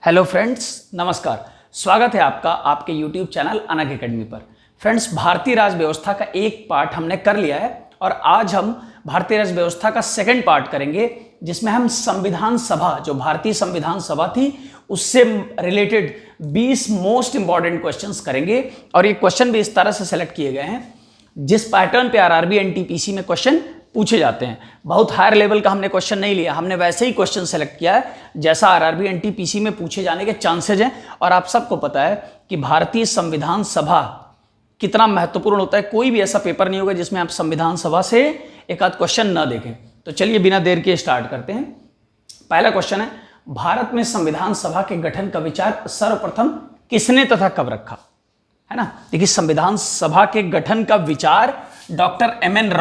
Hello friends, नमस्कार। स्वागत है आपका आपके यूट्यूब चैनल अनग एकेडमी पर। फ्रेंड्स, भारतीय राज्य व्यवस्था का एक पार्ट हमने कर लिया है और आज हम भारतीय राज्य व्यवस्था का सेकंड पार्ट करेंगे, जिसमें हम संविधान सभा, जो भारतीय संविधान सभा थी, उससे रिलेटेड 20 मोस्ट इंपॉर्टेंट क्वेश्चंस करेंगे। और ये क्वेश्चन भी इस तरह से सेलेक्ट किए गए हैं जिस पैटर्न पे आरआरबी एनटीपीसी में क्वेश्चन पूछे जाते हैं। बहुत हायर लेवल का हमने क्वेश्चन नहीं लिया, हमने वैसे ही क्वेश्चन सेलेक्ट किया है जैसा आरआरबी एनटीपीसी में पूछे जाने के चांसेज हैं। और आप सबको पता है कि भारतीय संविधान सभा कितना महत्वपूर्ण होता है। कोई भी ऐसा पेपर नहीं होगा जिसमें आप संविधान सभा से एक आध क्वेश्चन न देखें। तो चलिए बिना देर के स्टार्ट करते हैं। पहला क्वेश्चन है, भारत में संविधान सभा के गठन का विचार सर्वप्रथम किसने तथा कब रखा? है ना, देखिए, संविधान सभा के गठन का विचार डॉक्टर एम एन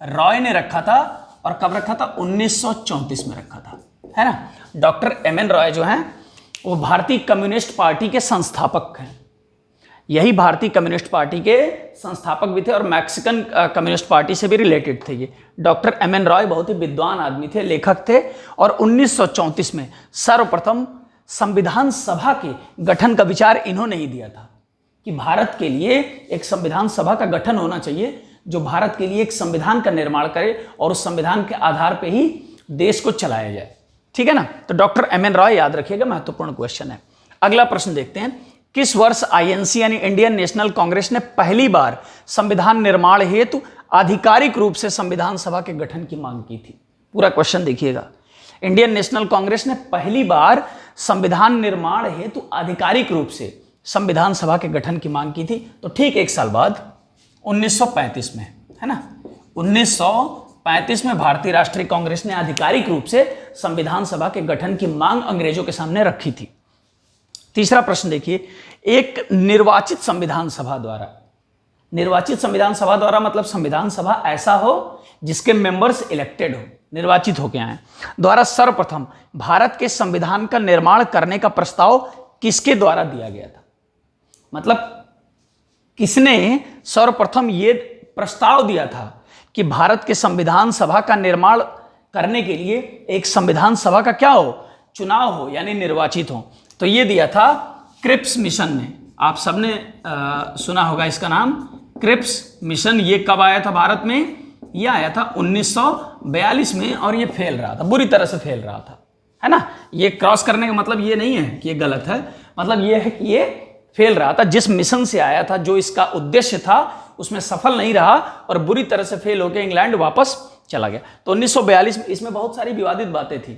रॉय ने रखा था। और कब रखा था? 1934 में रखा था, है ना। डॉक्टर एम एन रॉय जो हैं वो भारतीय कम्युनिस्ट पार्टी के संस्थापक हैं। यही भारतीय कम्युनिस्ट पार्टी के संस्थापक भी थे और मैक्सिकन कम्युनिस्ट पार्टी से भी रिलेटेड थे। ये डॉक्टर एम एन रॉय बहुत ही विद्वान आदमी थे, लेखक थे। और 1934 में सर्वप्रथम संविधान सभा के गठन का विचार इन्होंने ही दिया था कि भारत के लिए एक संविधान सभा का गठन होना चाहिए जो भारत के लिए एक संविधान का निर्माण करे और उस संविधान के आधार पे ही देश को चलाया जाए। ठीक है ना। तो डॉक्टर एम एन रॉय याद रखिएगा, महत्वपूर्ण क्वेश्चन है। अगला प्रश्न देखते हैं, किस वर्ष आईएनसी यानी इंडियन नेशनल कांग्रेस ने पहली बार संविधान निर्माण हेतु आधिकारिक रूप से संविधान सभा के गठन की मांग की थी? पूरा क्वेश्चन देखिएगा। इंडियन नेशनल कांग्रेस ने पहली बार संविधान निर्माण हेतु आधिकारिक रूप से संविधान सभा के गठन की मांग की थी, तो ठीक एक साल बाद 1935 में, है ना। 1935 में भारतीय राष्ट्रीय कांग्रेस ने आधिकारिक रूप से संविधान सभा के गठन की मांग अंग्रेजों के सामने रखी थी। तीसरा प्रश्न देखिए, एक निर्वाचित संविधान सभा द्वारा, निर्वाचित संविधान सभा द्वारा मतलब संविधान सभा ऐसा हो जिसके मेंबर्स इलेक्टेड हो, निर्वाचित होके आए, द्वारा सर्वप्रथम भारत के संविधान का निर्माण करने का प्रस्ताव किसके द्वारा दिया गया था? मतलब किसने सर्वप्रथम ये प्रस्ताव दिया था कि भारत के संविधान सभा का निर्माण करने के लिए एक संविधान सभा का क्या हो? चुनाव हो, यानी निर्वाचित हो। तो ये दिया था क्रिप्स मिशन ने। आप सबने सुना होगा इसका नाम, क्रिप्स मिशन। ये कब आया था भारत में? ये आया था 1942 में और ये फेल रहा था, बुरी तरह से फेल रहा था, है ना। ये क्रॉस करने का मतलब ये नहीं है कि ये गलत है, मतलब ये है कि ये फेल रहा था। जिस मिशन से आया था, जो इसका उद्देश्य था, उसमें सफल नहीं रहा और बुरी तरह से फेल होकर इंग्लैंड वापस चला गया। तो 1942 में इसमें बहुत सारी विवादित बातें थी,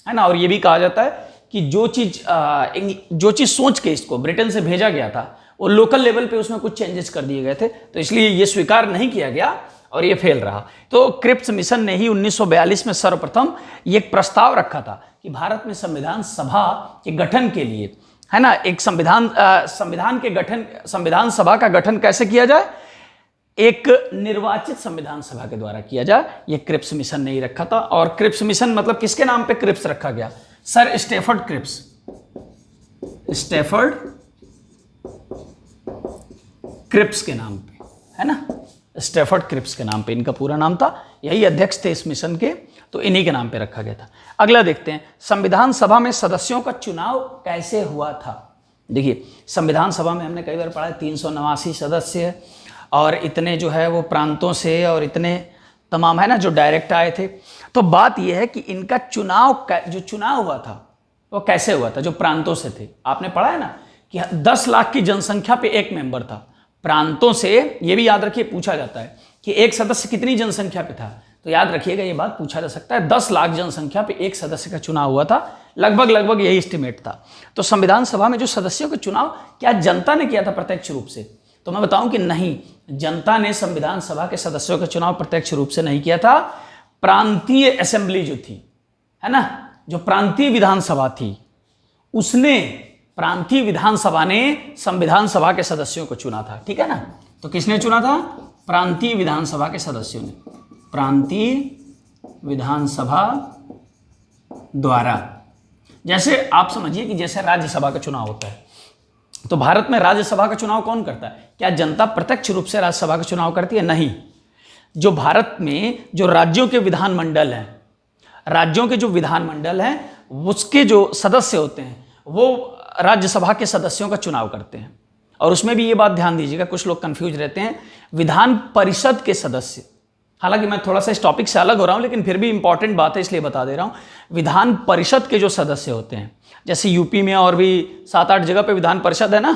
है ना। और ये भी कहा जाता है कि जो चीज सोच के इसको ब्रिटेन से भेजा गया था वो लोकल लेवल पे उसमें कुछ चेंजेस कर दिए गए थे, तो इसलिए ये स्वीकार नहीं किया गया और ये फेल रहा। तो क्रिप्स मिशन ने ही 1942 में सर्वप्रथम ये एक प्रस्ताव रखा था कि भारत में संविधान सभा के गठन के लिए, है ना, एक संविधान सभा का गठन कैसे किया जाए? एक निर्वाचित संविधान सभा के द्वारा किया जाए। ये क्रिप्स मिशन ने ही रखा था। और क्रिप्स मिशन मतलब किसके नाम पे क्रिप्स रखा गया? Sir Stafford Cripps, Stafford Cripps के नाम पे, है ना। स्टैफर्ड क्रिप्स के नाम पे इनका पूरा नाम था। यही अध्यक्ष थे इस मिशन के, तो इन्हीं के नाम पे रखा गया था। अगला देखते हैं, संविधान सभा में सदस्यों का चुनाव कैसे हुआ था? देखिए, संविधान सभा में हमने कई बार पढ़ा है 389 सदस्य और इतने जो है वो प्रांतों से और इतने तमाम, है ना, जो डायरेक्ट आए थे। तो बात यह है कि इनका जो चुनाव हुआ था वो कैसे हुआ था? जो प्रांतों से थे, आपने पढ़ा है ना कि 10 लाख की जनसंख्या पे एक मेंबर था। प्रांतों से, ये भी याद रखिए, पूछा जाता है कि एक सदस्य कितनी जनसंख्या पे था, तो याद रखिएगा ये बात पूछा जा सकता है। 10 लाख जनसंख्या पे एक सदस्य का चुनाव हुआ था, लगभग यही एस्टिमेट था। तो संविधान सभा में जो सदस्यों का चुनाव क्या जनता ने किया था प्रत्यक्ष रूप से? तो मैं बताऊं कि नहीं, जनता ने संविधान सभा के सदस्यों का चुनाव प्रत्यक्ष रूप से नहीं किया था। प्रांतीय असेंबली जो थी, है ना, जो प्रांतीय विधानसभा थी, उसने, प्रांतीय विधानसभा ने संविधान सभा के सदस्यों को चुना था। ठीक है ना। तो किसने चुना था? प्रांतीय विधानसभा के सदस्यों ने, प्रांतीय विधानसभा द्वारा। जैसे आप समझिए कि जैसे राज्यसभा का चुनाव होता है, तो भारत में राज्यसभा का चुनाव कौन करता है? क्या जनता प्रत्यक्ष रूप से राज्यसभा का चुनाव करती है? नहीं। जो भारत में जो राज्यों के विधानमंडल हैं, राज्यों के जो विधानमंडल हैं उसके जो सदस्य होते हैं वो राज्यसभा के सदस्यों का चुनाव करते हैं। और उसमें भी ये बात ध्यान दीजिएगा, कुछ लोग कंफ्यूज रहते हैं, विधान परिषद के सदस्य, हालांकि मैं थोड़ा सा इस टॉपिक से अलग हो रहा हूं लेकिन फिर भी इंपॉर्टेंट बात है इसलिए बता दे रहा हूं। विधान परिषद के जो सदस्य होते हैं, जैसे यूपी में और भी 7-8 जगह पे विधान परिषद है ना,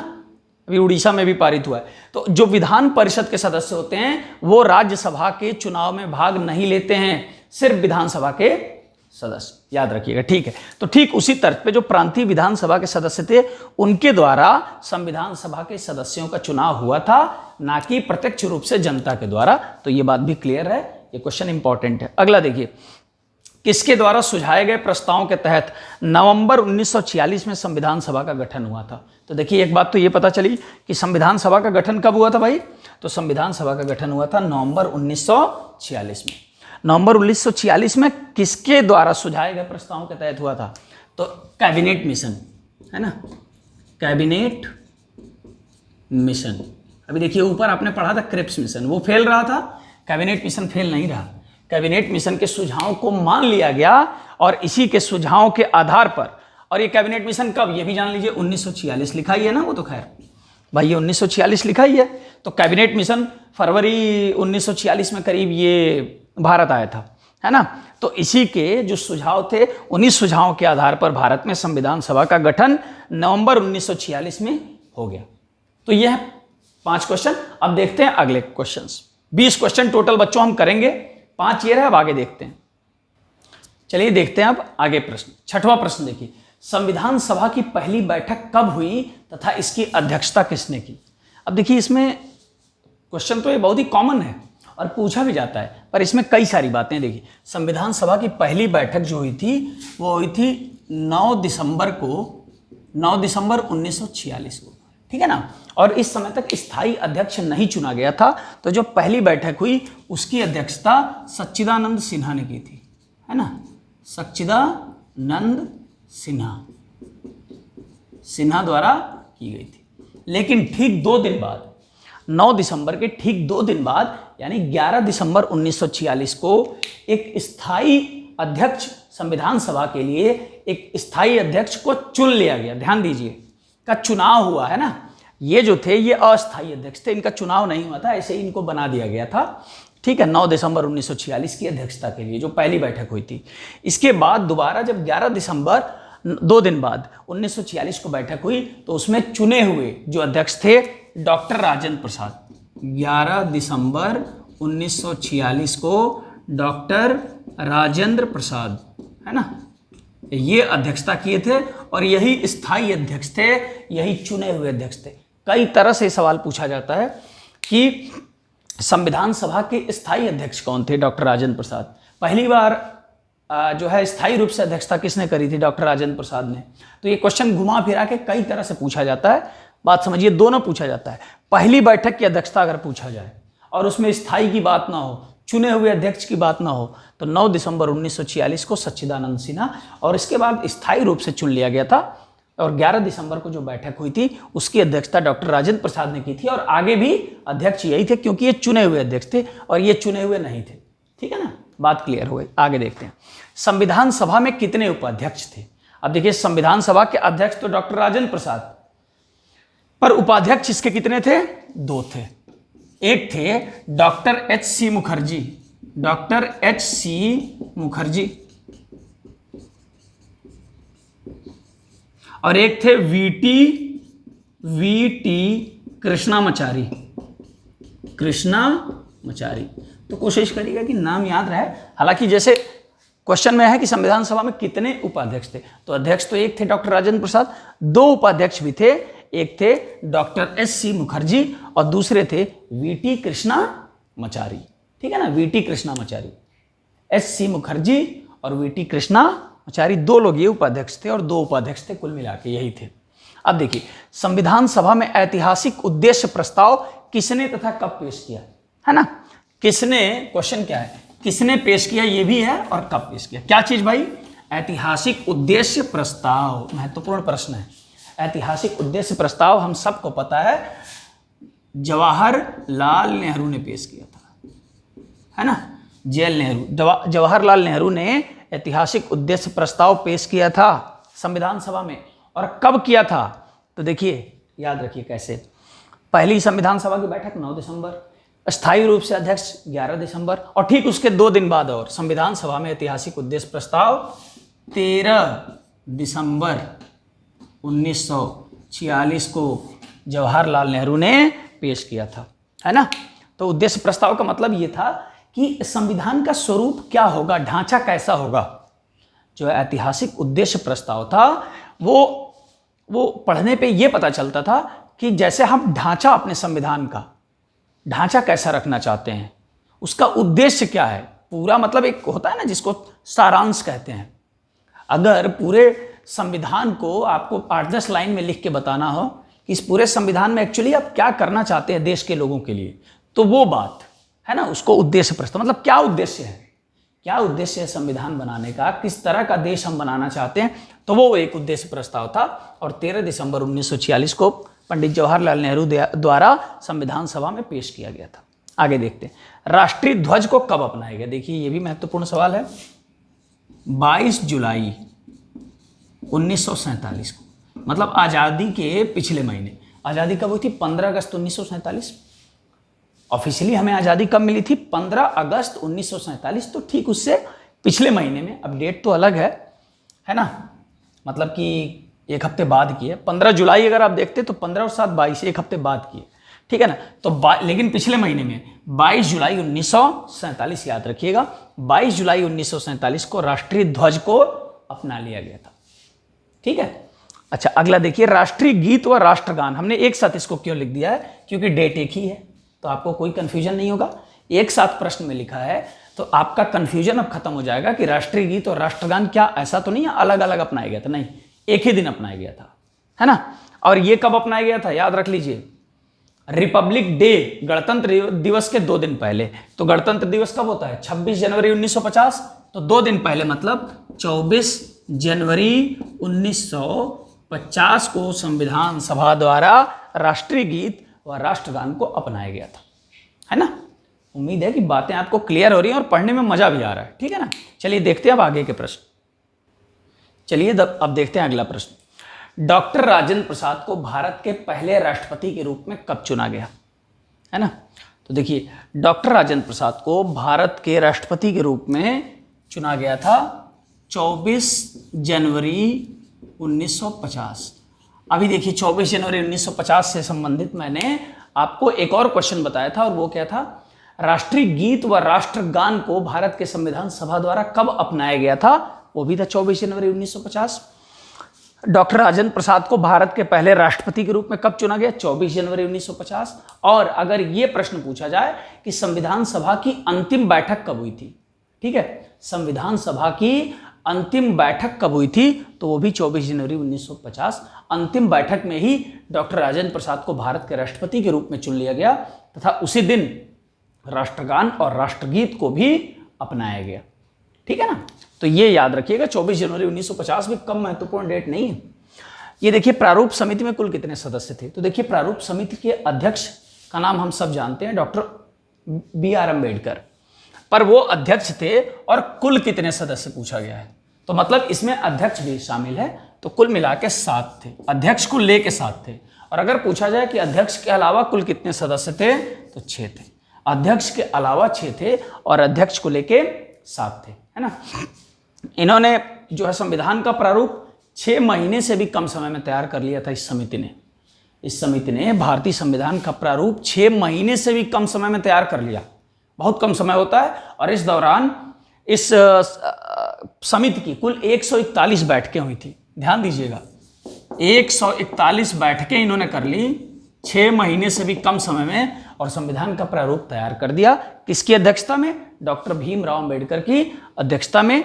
अभी उड़ीसा में भी पारित हुआ है, तो जो विधान परिषद के सदस्य होते हैं वो राज्यसभा के चुनाव में भाग नहीं लेते हैं, सिर्फ विधानसभा के सदस्य, याद रखिएगा, ठीक है। तो ठीक उसी तर्ज पे जो प्रांतीय विधानसभा के सदस्य थे उनके द्वारा संविधान सभा के सदस्यों का चुनाव हुआ था, ना कि प्रत्यक्ष रूप से जनता के द्वारा। तो ये बात भी क्लियर है, ये क्वेश्चन इंपॉर्टेंट है। अगला देखिए, किसके द्वारा सुझाए गए प्रस्तावों के तहत नवंबर 1946 में संविधान सभा का गठन हुआ था? तो देखिए एक बात तो ये पता चली कि संविधान सभा का गठन कब हुआ था भाई, तो संविधान सभा का गठन हुआ था नवंबर 1946 में। नवंबर 1946 में किसके द्वारा सुझाए गए प्रस्तावों के तहत हुआ था? तो कैबिनेट मिशन, है ना, कैबिनेट मिशन। अभी देखिए ऊपर आपने पढ़ा था क्रिप्स मिशन, वो फेल रहा था, कैबिनेट मिशन फेल नहीं रहा। कैबिनेट मिशन के सुझावों को मान लिया गया और इसी के सुझावों के आधार पर, और ये कैबिनेट मिशन कब, ये भी जान लीजिए 1946 लिखा ही है ना, वो तो खैर भाई ये 1946 लिखा ही है। तो कैबिनेट मिशन फरवरी 1946 में करीब ये भारत आया था, है ना। तो इसी के जो सुझाव थे उन्हीं सुझावों के आधार पर भारत में संविधान सभा का गठन नवंबर 1946 में हो गया। तो यह है 5 क्वेश्चन। अब देखते हैं अगले क्वेश्चंस। 20 क्वेश्चन टोटल बच्चों हम करेंगे, 5 ये रहे, अब आगे देखते हैं। चलिए देखते हैं अब आगे प्रश्न। 6वां प्रश्न देखिए, संविधान सभा की पहली बैठक कब हुई तथा इसकी अध्यक्षता किसने की? अब देखिए इसमें क्वेश्चन तो ये बहुत ही कॉमन है और पूछा भी जाता है, पर इसमें कई सारी बातें। देखिए संविधान सभा की पहली बैठक जो हुई थी वो हुई थी 9 दिसंबर 1946 को, ठीक है ना। और इस समय तक स्थायी अध्यक्ष नहीं चुना गया था, तो जो पहली बैठक हुई उसकी अध्यक्षता सच्चिदानंद सिन्हा ने की थी, है ना, सच्चिदानंद सिन्हा द्वारा की गई थी। लेकिन ठीक 2 दिन बाद, 9 दिसंबर के ठीक 2 दिन बाद यानी 11 दिसंबर 1946 को एक स्थायी अध्यक्ष, संविधान सभा के लिए एक स्थायी अध्यक्ष को चुन लिया गया। ध्यान दीजिए, का चुनाव हुआ है ना, ये जो थे ये अस्थायी अध्यक्ष थे, इनका चुनाव नहीं हुआ था, ऐसे ही इनको बना दिया गया था, ठीक है। 9 दिसंबर 1946 की अध्यक्षता के लिए जो पहली बैठक हुई थी। इसके बाद दोबारा जब 11 दिसंबर 2 दिन बाद 1946 को बैठक हुई तो उसमें चुने हुए जो अध्यक्ष थे डॉक्टर राजेंद्र प्रसाद। 11 दिसंबर 1946 को डॉक्टर राजेंद्र प्रसाद, है ना, ये अध्यक्षता किए थे और यही स्थायी अध्यक्ष थे, यही चुने हुए अध्यक्ष थे। कई तरह से सवाल पूछा जाता है कि संविधान सभा के स्थायी अध्यक्ष कौन थे? डॉक्टर राजेंद्र प्रसाद। पहली बार जो है स्थायी रूप से अध्यक्षता किसने करी थी? डॉक्टर राजेंद्र प्रसाद ने। तो ये क्वेश्चन घुमा फिरा के कई तरह से पूछा जाता है, बात समझिए, दोनों पूछा जाता है। पहली बैठक की अध्यक्षता अगर पूछा जाए और उसमें स्थायी की बात ना हो, चुने हुए अध्यक्ष की बात ना हो, तो 9 दिसंबर 1946 को सच्चिदानंद सिन्हा, और इसके बाद स्थायी रूप से चुन लिया गया था और 11 दिसंबर को जो बैठक हुई थी उसकी अध्यक्षता डॉक्टर राजेंद्र प्रसाद ने की थी। और आगे भी अध्यक्ष यही थे क्योंकि ये चुने हुए अध्यक्ष थे और ये चुने हुए नहीं थे, ठीक है ना, बात क्लियर हो गई। आगे देखते हैं, संविधान सभा में कितने उपाध्यक्ष थे? अब देखिए संविधान सभा के अध्यक्ष तो डॉक्टर राजेंद्र प्रसाद, पर उपाध्यक्ष इसके कितने थे? 2 थे। एक थे doctor H.C. Mukherjee, doctor H.C. Mukherjee, और एक थे वीटी कृष्णामाचारी, तो कोशिश करिएगा कि नाम याद रहे। हालांकि जैसे क्वेश्चन में है कि संविधान सभा में कितने उपाध्यक्ष थे, तो अध्यक्ष तो एक थे डॉक्टर राजेंद्र प्रसाद, 2 उपाध्यक्ष भी थे, एक थे डॉक्टर H.C. मुखर्जी और दूसरे थे वीटी कृष्णामाचारी, ठीक है ना, वीटी कृष्णामाचारी। H.C. मुखर्जी और वीटी कृष्णामाचारी 2 लोग ये उपाध्यक्ष थे और 2 उपाध्यक्ष थे, कुल मिला के यही थे। अब देखिए संविधान सभा में ऐतिहासिक उद्देश्य प्रस्ताव किसने तथा कब पेश किया, है ना, किसने, क्वेश्चन क्या है, किसने पेश किया ये भी है और कब पेश किया। क्या चीज भाई? ऐतिहासिक उद्देश्य प्रस्ताव, महत्वपूर्ण प्रश्न है। ऐतिहासिक उद्देश्य प्रस्ताव हम सबको पता है जवाहरलाल नेहरू ने पेश किया था, है ना, जवाहरलाल नेहरू ने ऐतिहासिक उद्देश्य प्रस्ताव पेश किया था संविधान सभा में, और कब किया था? तो देखिए, याद रखिए कैसे। पहली संविधान सभा की बैठक 9 दिसंबर, स्थायी रूप से अध्यक्ष 11 दिसंबर, और ठीक उसके 2 दिन बाद और संविधान सभा में ऐतिहासिक उद्देश्य प्रस्ताव 13 दिसंबर 1946 को जवाहरलाल नेहरू ने पेश किया था, है ना। तो उद्देश्य प्रस्ताव का मतलब ये था कि संविधान का स्वरूप क्या होगा, ढांचा कैसा होगा। जो ऐतिहासिक उद्देश्य प्रस्ताव था वो पढ़ने पे ये पता चलता था कि जैसे हम ढांचा, अपने संविधान का ढांचा कैसा रखना चाहते हैं, उसका उद्देश्य क्या है, पूरा मतलब एक होता है ना जिसको सारांश कहते हैं। अगर पूरे संविधान को आपको 8-10 लाइन में लिख के बताना हो कि इस पूरे संविधान में एक्चुअली आप क्या करना चाहते हैं देश के लोगों के लिए, तो वो बात है ना, उसको उद्देश्य प्रस्ताव, मतलब क्या उद्देश्य है, क्या उद्देश्य है संविधान बनाने का, किस तरह का देश हम बनाना चाहते हैं, तो वो एक उद्देश्य प्रस्ताव था। और 13 दिसंबर 1946 को पंडित जवाहरलाल नेहरू द्वारा संविधान सभा में पेश किया गया था। आगे देखते हैं, राष्ट्रीय ध्वज को कब अपनाया गया? देखिए ये भी महत्वपूर्ण सवाल है। 22 जुलाई 1947 को, मतलब आज़ादी के पिछले महीने। आज़ादी कब हुई थी? 15 अगस्त 1947। ऑफिशियली हमें आज़ादी कब मिली थी? 15 अगस्त 1947। तो ठीक उससे पिछले महीने में, अब डेट तो अलग है ना, मतलब कि एक हफ्ते बाद की है। 15 जुलाई अगर आप देखते तो 15 और 7 22, एक हफ्ते बाद की है, ठीक है ना। तो लेकिन पिछले महीने में 22 जुलाई 1947, याद रखिएगा 22 जुलाई 1947 को राष्ट्रीय ध्वज को अपना लिया गया था, ठीक है। अच्छा अगला देखिए, राष्ट्रीय गीत व राष्ट्रगान। हमने एक साथ इसको क्यों लिख दिया है? क्योंकि डेट एक ही है, तो आपको कोई कंफ्यूजन नहीं होगा। एक साथ प्रश्न में लिखा है तो आपका कंफ्यूजन अब खत्म हो जाएगा कि राष्ट्रीय गीत और राष्ट्रगान क्या ऐसा तो नहीं है अलग अलग अपनाया गया था, नहीं, एक ही दिन अपनाया गया था, है ना। और ये कब अपनाया गया था? याद रख लीजिए, रिपब्लिक डे, गणतंत्र दिवस के 2 दिन पहले। तो गणतंत्र दिवस कब होता है? 26 जनवरी 1950। तो 2 दिन पहले मतलब 24 जनवरी 1950 को संविधान सभा द्वारा राष्ट्रीय गीत व राष्ट्रगान को अपनाया गया था, है ना। उम्मीद है कि बातें आपको क्लियर हो रही हैं और पढ़ने में मजा भी आ रहा है, ठीक है ना। चलिए देखते हैं अब आगे के प्रश्न। चलिए अब देखते हैं अगला प्रश्न। डॉक्टर राजेंद्र प्रसाद को भारत के पहले राष्ट्रपति के रूप में कब चुना गया, है ना। तो देखिए, डॉक्टर राजेंद्र प्रसाद को भारत के राष्ट्रपति के रूप में चुना गया था 24 जनवरी 1950। अभी देखिए 24 जनवरी 1950 से संबंधित मैंने आपको एक और क्वेश्चन बताया था, और वो क्या था? राष्ट्रीय गीत व राष्ट्रगान को भारत के संविधान सभा द्वारा कब अपनाया गया था? वो भी था 24 जनवरी 1950। डॉक्टर राजेंद्र प्रसाद को भारत के पहले राष्ट्रपति के रूप में कब चुना गया? 24 जनवरी 1950। और अगर ये प्रश्न पूछा जाए कि संविधान सभा की अंतिम बैठक कब हुई थी, ठीक है, संविधान सभा की अंतिम बैठक कब हुई थी, तो वो भी 24 जनवरी 1950। अंतिम बैठक में ही डॉक्टर राजेंद्र प्रसाद को भारत के राष्ट्रपति के रूप में चुन लिया गया तथा उसी दिन राष्ट्रगान और राष्ट्रगीत को भी अपनाया गया, ठीक है ना। तो ये याद रखिएगा, 24 जनवरी 1950 भी कम महत्वपूर्ण डेट नहीं है। ये देखिए, प्रारूप समिति में कुल कितने सदस्य थे? तो देखिए, प्रारूप समिति के अध्यक्ष का नाम हम सब जानते हैं, डॉक्टर BR अम्बेडकर, पर वो अध्यक्ष थे। और कुल कितने सदस्य पूछा गया है, तो मतलब इसमें अध्यक्ष भी शामिल है, तो कुल मिला के 7 थे, अध्यक्ष को लेके 7 थे। और अगर पूछा जाए कि अध्यक्ष के अलावा कुल कितने सदस्य थे, तो 6 थे। अध्यक्ष के अलावा 6 थे और अध्यक्ष को लेके 7 थे, है ना। इन्होंने जो है संविधान का प्रारूप 6 महीने से भी कम समय में तैयार कर लिया था। इस समिति ने भारतीय संविधान का प्रारूप 6 महीने से भी कम समय में तैयार कर लिया। बहुत कम समय होता है। और इस दौरान इस समिति की कुल 141 बैठकें हुई थी। ध्यान दीजिएगा, 141 बैठकें इन्होंने कर ली 6 महीने से भी कम समय में, और संविधान का प्रारूप तैयार कर दिया। किसकी अध्यक्षता में? डॉक्टर भीमराव अंबेडकर की अध्यक्षता में।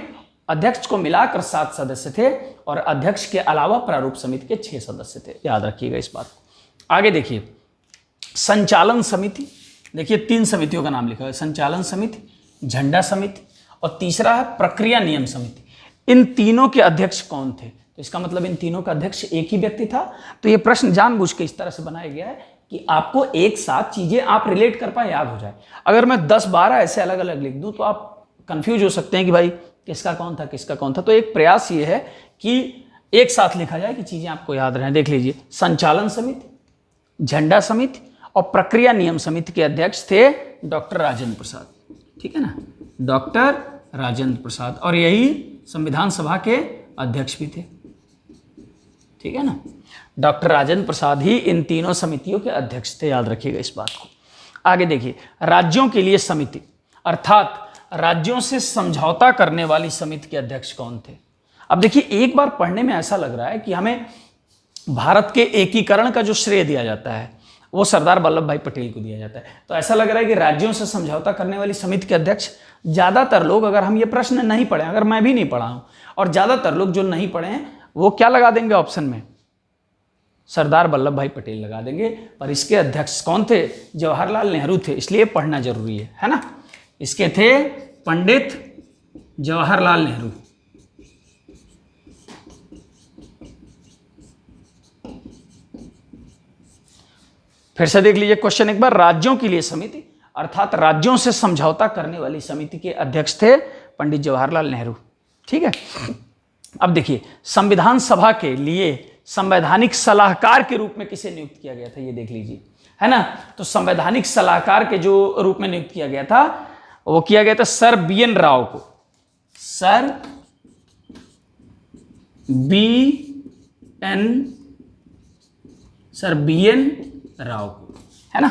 अध्यक्ष को मिलाकर 7 सदस्य थे और अध्यक्ष के अलावा प्रारूप समिति के 6 सदस्य थे। याद रखिएगा इस बात को। आगे देखिए, संचालन समिति। देखिए 3 समितियों का नाम लिखा है, संचालन समिति, झंडा समिति, और तीसरा है प्रक्रिया नियम समिति। इन तीनों के अध्यक्ष कौन थे? तो इसका मतलब इन तीनों का अध्यक्ष एक ही व्यक्ति था। तो ये प्रश्न जानबूझ के इस तरह से बनाया गया है कि आपको एक साथ चीजें आप रिलेट कर पाए, याद हो जाए। अगर मैं 10-12 ऐसे अलग अलग लिख दूं तो आप कंफ्यूज हो सकते हैं कि भाई किसका कौन था, किसका कौन था। तो एक प्रयास ये है कि एक साथ लिखा जाए कि चीजें आपको याद रहें। देख लीजिए, संचालन समिति, झंडा समिति और प्रक्रिया नियम समिति के अध्यक्ष थे डॉक्टर राजेंद्र प्रसाद, ठीक है ना, डॉक्टर राजेंद्र प्रसाद, और यही संविधान सभा के अध्यक्ष भी थे, ठीक है ना। डॉक्टर राजेंद्र प्रसाद ही इन तीनों समितियों के अध्यक्ष थे, याद रखिएगा इस बात को। आगे देखिए, राज्यों के लिए समिति, अर्थात राज्यों से समझौता करने वाली समिति के अध्यक्ष कौन थे। अब देखिए, एक बार पढ़ने में ऐसा लग रहा है कि हमें भारत के एकीकरण का जो श्रेय दिया जाता है वो सरदार वल्लभ भाई पटेल को दिया जाता है। तो ऐसा लग रहा है कि राज्यों से समझौता करने वाली समिति के अध्यक्ष, ज़्यादातर लोग, अगर हम ये प्रश्न नहीं पढ़े, अगर मैं भी नहीं पढ़ा हूँ और ज़्यादातर लोग जो नहीं पढ़े हैं वो क्या लगा देंगे ऑप्शन में, सरदार वल्लभ भाई पटेल लगा देंगे। पर इसके अध्यक्ष कौन थे, जवाहरलाल नेहरू थे, इसलिए पढ़ना जरूरी है ना। इसके थे पंडित जवाहरलाल नेहरू। फिर से देख लीजिए क्वेश्चन एक बार, राज्यों के लिए समिति, अर्थात राज्यों से समझौता करने वाली समिति के अध्यक्ष थे पंडित जवाहरलाल नेहरू, ठीक है। अब देखिए, संविधान सभा के लिए संवैधानिक सलाहकार के रूप में किसे नियुक्त किया गया था, ये देख लीजिए, है ना। तो संवैधानिक सलाहकार के जो रूप में नियुक्त किया गया था वो किया गया था सर BN राव को, सर BN राव को, है ना।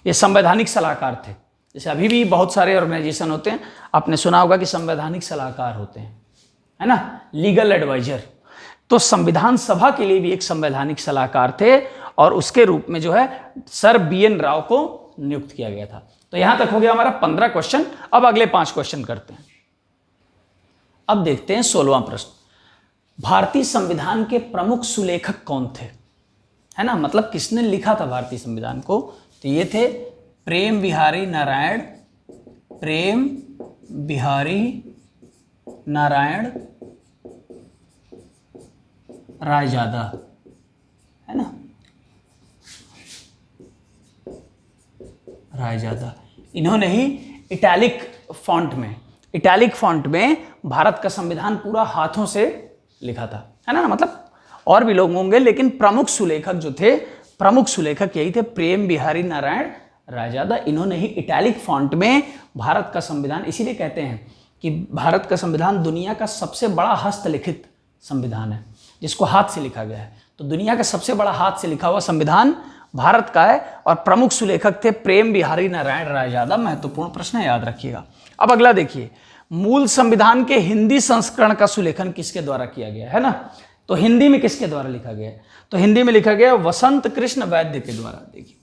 ये संवैधानिक सलाहकार थे। जैसे अभी भी बहुत सारे ऑर्गेनाइजेशन होते हैं, आपने सुना होगा कि संवैधानिक सलाहकार होते हैं, है ना, लीगल एडवाइजर। तो संविधान सभा के लिए भी एक संवैधानिक सलाहकार थे और उसके रूप में जो है सर BN राव को नियुक्त किया गया था। तो यहां तक हो गया हमारा 15 क्वेश्चन। अब अगले 5 क्वेश्चन करते हैं। अब देखते हैं 16वां प्रश्न, भारतीय संविधान के प्रमुख सुलेखक कौन थे, है ना, मतलब किसने लिखा था भारतीय संविधान को। तो ये थे प्रेम बिहारी नारायण रायजादा, है ना, रायजादा। इन्होंने ही इटैलिक फॉन्ट में भारत का संविधान पूरा हाथों से लिखा था, है ना, मतलब और भी लोग होंगे लेकिन प्रमुख सुलेखक यही थे, प्रेम बिहारी नारायण रायजादा। इन्होंने ही इटैलिक फॉन्ट में भारत का संविधान, इसीलिए कहते हैं कि भारत का संविधान दुनिया का सबसे बड़ा हस्तलिखित संविधान है, जिसको हाथ से लिखा गया है। तो दुनिया का सबसे बड़ा हाथ से लिखा हुआ संविधान भारत का है और प्रमुख सुलेखक थे प्रेम बिहारी नारायण रायजादा। महत्वपूर्ण प्रश्न है, याद रखिएगा। अब अगला देखिए, मूल संविधान के हिंदी संस्करण का सुलेखन किसके द्वारा किया गया है ना। तो हिंदी में किसके द्वारा लिखा गया है, तो हिंदी में लिखा गया वसंत कृष्ण वैद्य के द्वारा। देखिए,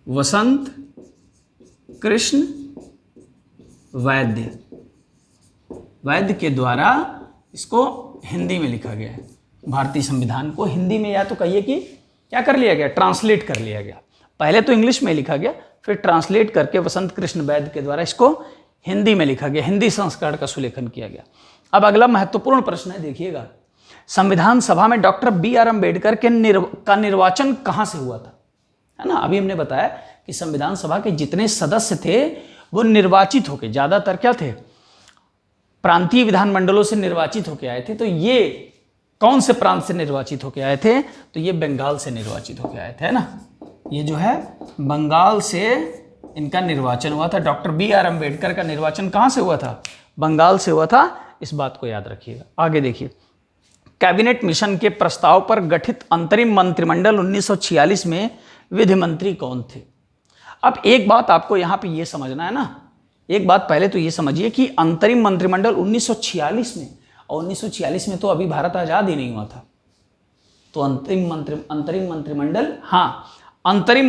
वसंत कृष्ण वैद्य के द्वारा इसको हिंदी में लिखा गया है। भारतीय संविधान को हिंदी में, या तो कहिए कि क्या कर लिया गया, ट्रांसलेट कर लिया गया। पहले तो इंग्लिश में लिखा गया, फिर ट्रांसलेट करके वसंत कृष्ण वैद्य के द्वारा इसको हिंदी में लिखा गया, हिंदी संस्करण का सुलेखन किया गया। अब अगला महत्वपूर्ण प्रश्न है, देखिएगा, संविधान सभा में डॉक्टर BR अम्बेडकर का निर्वाचन कहां से हुआ था, है ना। अभी हमने बताया कि संविधान सभा के जितने सदस्य थे वो निर्वाचित होके, ज्यादातर क्या थे, प्रांतीय विधानमंडलों से निर्वाचित होके आए थे। तो ये कौन से प्रांत से निर्वाचित होके आए थे, तो ये बंगाल से निर्वाचित होके आए थे, है ना। ये जो है बंगाल से इनका निर्वाचन हुआ था। डॉक्टर BR अम्बेडकर का निर्वाचन कहां से हुआ था, बंगाल से हुआ था, इस बात को याद रखिएगा। आगे देखिए, कैबिनेट मिशन के प्रस्ताव पर गठित अंतरिम मंत्रिमंडल 1946 में विधि मंत्री कौन थे। अब एक बात आपको यहां पे ये समझना है ना, एक बात पहले तो ये समझिए कि अंतरिम मंत्रिमंडल 1946 में, और 1946 में तो अभी भारत आजाद ही नहीं हुआ था। तो अंतरिम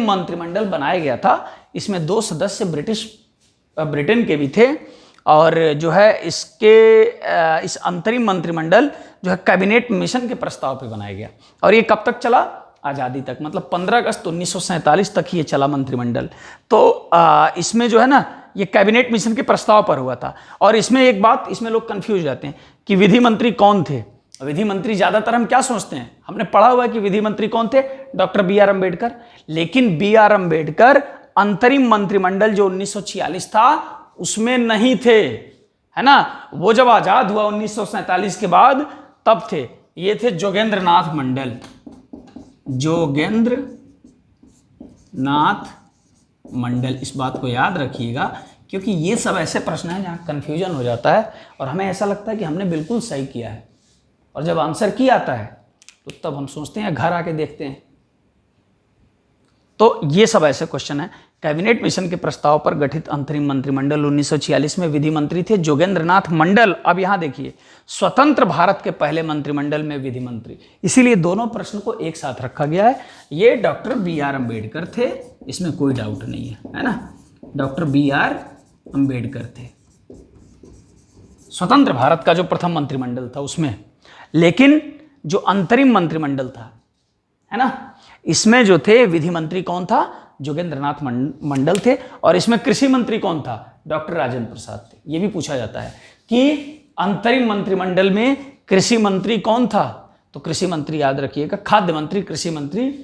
मंत्रिमंडल बनाया गया था। इसमें 2 सदस्य ब्रिटेन के भी थे और जो है इस अंतरिम मंत्रिमंडल जो है कैबिनेट मिशन के प्रस्ताव पे बनाया गया। और ये कब तक चला, आज़ादी तक, मतलब 15 अगस्त 1947 तक ये चला मंत्रिमंडल। तो इसमें जो है ना, ये कैबिनेट मिशन के प्रस्ताव पर हुआ था। और इसमें एक बात, इसमें लोग कंफ्यूज जाते हैं कि विधि मंत्री कौन थे। विधि मंत्री ज्यादातर हम क्या सोचते हैं, हमने पढ़ा हुआ है कि विधि मंत्री कौन थे, डॉक्टर BR अम्बेडकर। लेकिन BR अम्बेडकर अंतरिम मंत्रिमंडल जो 1946 था उसमें नहीं थे, है ना। वो जब आजाद हुआ 1947 के बाद तब थे। ये थे जोगेंद्र नाथ मंडल, जोगेंद्र नाथ मंडल। इस बात को याद रखिएगा, क्योंकि ये सब ऐसे प्रश्न हैं जहाँ कन्फ्यूजन हो जाता है और हमें ऐसा लगता है कि हमने बिल्कुल सही किया है, और जब आंसर की आता है तो तब हम सोचते हैं घर आके देखते हैं। तो ये सब ऐसे क्वेश्चन हैं। कैबिनेट मिशन के प्रस्ताव पर गठित अंतरिम मंत्रिमंडल 1946 में विधि मंत्री थे जोगेंद्र नाथ मंडल। अब यहां देखिए, स्वतंत्र भारत के पहले मंत्रिमंडल में विधि मंत्री, इसीलिए दोनों प्रश्न को एक साथ रखा गया है। ये डॉक्टर B.R. अम्बेडकर थे, इसमें कोई डाउट नहीं है ना। Doctor B.R. अम्बेडकर थे, स्वतंत्र भारत का जो प्रथम मंत्रिमंडल था उसमें। लेकिन जो अंतरिम मंत्रिमंडल था, है ना, इसमें जो थे विधि मंत्री कौन था? जोगेंद्र नाथ मंडल थे। और इसमें कृषि मंत्री कौन था? डॉक्टर राजेंद्र प्रसाद थे। ये भी पूछा जाता है कि अंतरिम मंत्रिमंडल में कृषि मंत्री कौन था, तो कृषि मंत्री याद रखिएगा, खाद्य मंत्री, कृषि मंत्री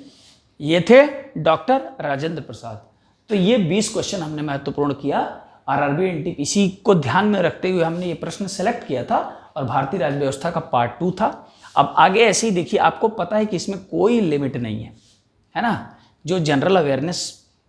ये थे डॉक्टर राजेंद्र प्रसाद। तो ये 20 क्वेश्चन हमने महत्वपूर्ण किया। RRB NTPC को ध्यान में रखते हुए हमने ये प्रश्न सेलेक्ट किया था, और भारतीय राज्य व्यवस्था का पार्ट 2 था। अब आगे ऐसे ही देखिए, आपको पता है कि इसमें कोई लिमिट नहीं है ना। जो जनरल अवेयरनेस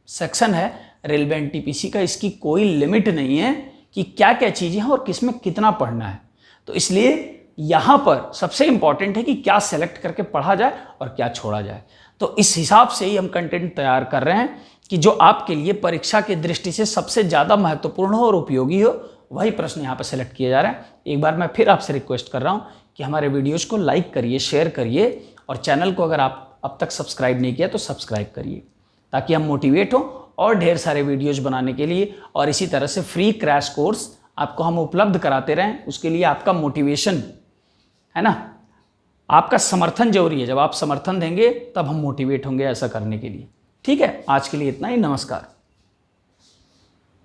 सेक्शन है रेलवे NTPC का, इसकी कोई लिमिट नहीं है कि क्या क्या चीज़ें हैं और किसमें कितना पढ़ना है। तो इसलिए यहाँ पर सबसे इंपॉर्टेंट है कि क्या सेलेक्ट करके पढ़ा जाए और क्या छोड़ा जाए। तो इस हिसाब से ही हम कंटेंट तैयार कर रहे हैं कि जो आपके लिए परीक्षा की दृष्टि से सबसे ज़्यादा महत्वपूर्ण हो और उपयोगी हो, वही प्रश्न यहाँ पर सेलेक्ट किए जा रहे हैं। एक बार मैं फिर आपसे रिक्वेस्ट कर रहा हूँ कि हमारे वीडियोज़ को लाइक करिए, शेयर करिए, और चैनल को अगर आप अब तक सब्सक्राइब नहीं किया तो सब्सक्राइब करिए, ताकि हम मोटिवेट हों और ढेर सारे वीडियोज बनाने के लिए। और इसी तरह से फ्री क्रैश कोर्स आपको हम उपलब्ध कराते रहें। उसके लिए आपका मोटिवेशन, है ना, आपका समर्थन जरूरी है। जब आप समर्थन देंगे तब हम मोटिवेट होंगे ऐसा करने के लिए। ठीक है, आज के लिए इतना ही। नमस्कार।